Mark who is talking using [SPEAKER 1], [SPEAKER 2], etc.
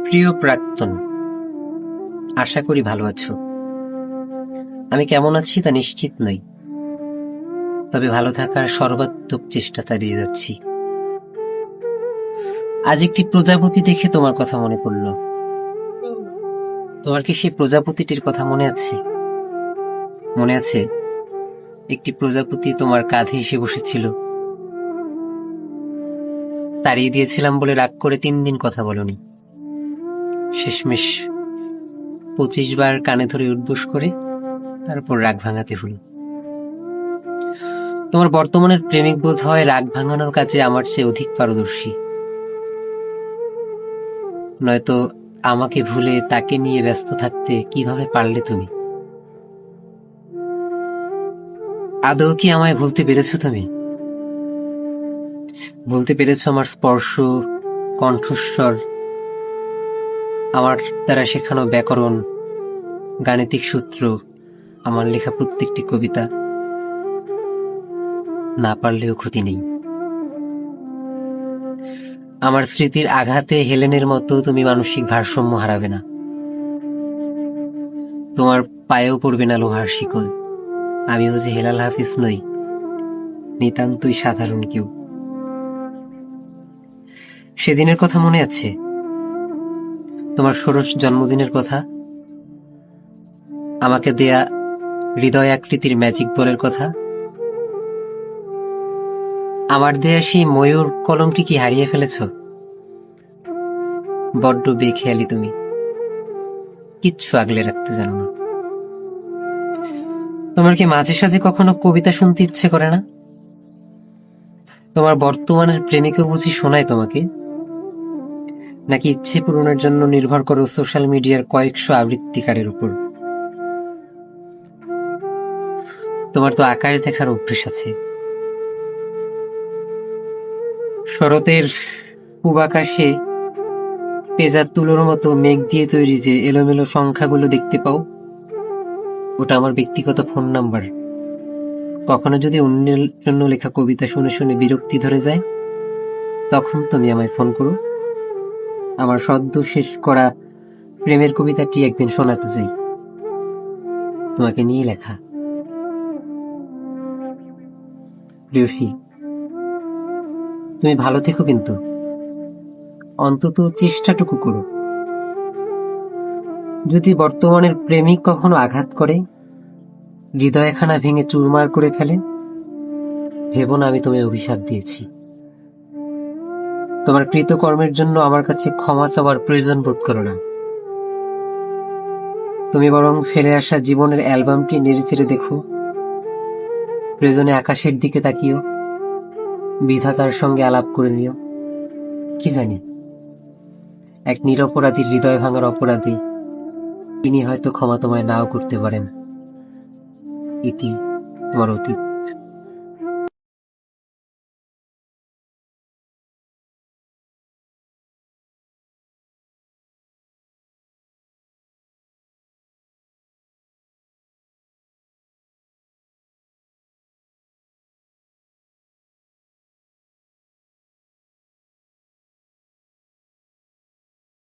[SPEAKER 1] প্রিয় প্রাক্তন, আশা করি ভালো আছো। আমি কেমন আছি তা নিশ্চিত নই, তবে ভালো থাকার সর্বাত্মক চেষ্টা চালিয়ে যাচ্ছি। আজ একটি প্রজাপতি দেখে তোমার কথা মনে পড়ল। তোমার কি সেই প্রজাপতিটির কথা মনে আছে? মনে আছে একটি প্রজাপতি তোমার কাঁধে এসে বসেছিল, তাড়িয়ে দিয়েছিলাম বলে রাগ করে 3 দিন কথা বলনি। শেষমেশ 25 বার কানে ধরে উঠবোস করে তারপর রাগ ভাঙাতে হলো। তোমার বর্তমানের প্রেমিক বোধ হয় রাগ ভাঙানোর কাজে আমার চেয়ে অধিক পারদর্শী। নয়তো আমাকে ভুলে তাকে নিয়ে ব্যস্ত থাকতে কিভাবে পারলে তুমি? আদৌ কি আমায় ভুলতে পেরেছো তুমি? বলতে পেরেছো আমার স্পর্শ, কণ্ঠস্বর, আমার দ্বারা শেখানো ব্যাকরণ, গাণিতিক সূত্র, আমার লেখা প্রত্যেকটি কবিতা? না পারলেও ক্ষতি নেই। আমার স্মৃতির আঘাতে হেলেনের মতো তুমি মানসিক ভারসাম্য হারাবে না। তোমার পায়েও পড়বে না লোহার শিকল। আমিও যে হেলাল হাফিজ নই, নিতান্তই সাধারণ কেউ। সেদিনের কথা মনে আছে? তোমার ষোড়শ জন্মদিনের কথা, আমাকে দেয়া হৃদয় আকৃতির ম্যাজিক বলের কথা। আমার দেয়া সেই ময়ূর কলমটি কি হারিয়ে ফেলেছ? বড্ড বেখেয়ালি তুমি, কিচ্ছু আগলে রাখতে জানো না। তোমার কি মাঝে সাঝে কখনো কবিতা শুনতে ইচ্ছে করে না? তোমার বর্তমানের প্রেমিকও বুঝি শোনায় তোমাকে? নাকি ইচ্ছে পূরণের জন্য নির্ভর করো সোশ্যাল মিডিয়ার কয়েকশো আবৃত্তিকারের উপর? তোমার তো আকাশ দেখার অভ্যেস আছে। শরতের পূবাকাশে পেঁজার তুলোর মতো মেঘ দিয়ে তৈরি যে এলোমেলো সংখ্যাগুলো দেখতে পাও, ওটা আমার ব্যক্তিগত ফোন নাম্বার। কখনো যদি অন্যের জন্য লেখা কবিতা শুনে শুনে বিরক্তি ধরে যায়, তখন তুমি আমায় ফোন করো। আমার সদ্য শেষ করা প্রেমের কবিতাটি একদিন শোনাতে চাই, তোমাকে নিয়ে লেখা। প্রিয়সী, তুমি ভালো থেকো, কিন্তু অন্তত চেষ্টাটুকু করো। যদি বর্তমানের প্রেমিক কখনো আঘাত করে, হৃদয়খানা ভেঙে চুরমার করে ফেলে, ভেবো না আমি তোমায় অভিশাপ দিয়েছি। তোমার কৃতকর্মের জন্য আমার কাছে ক্ষমা চাওয়ার প্রয়োজন বোধ করো না। তুমি বরং ফেলে আসা জীবনের অ্যালবামটি নেড়েচেড়ে দেখো, প্রয়োজনে আকাশের দিকে তাকিও, বিধাতার সঙ্গে আলাপ করে নিও। কি জানি, এক নিরপরাধী হৃদয় ভাঙার অপরাধী, তিনি হয়তো ক্ষমা তোমায় নাও করতে পারেন। ইতি তোমার অতীত।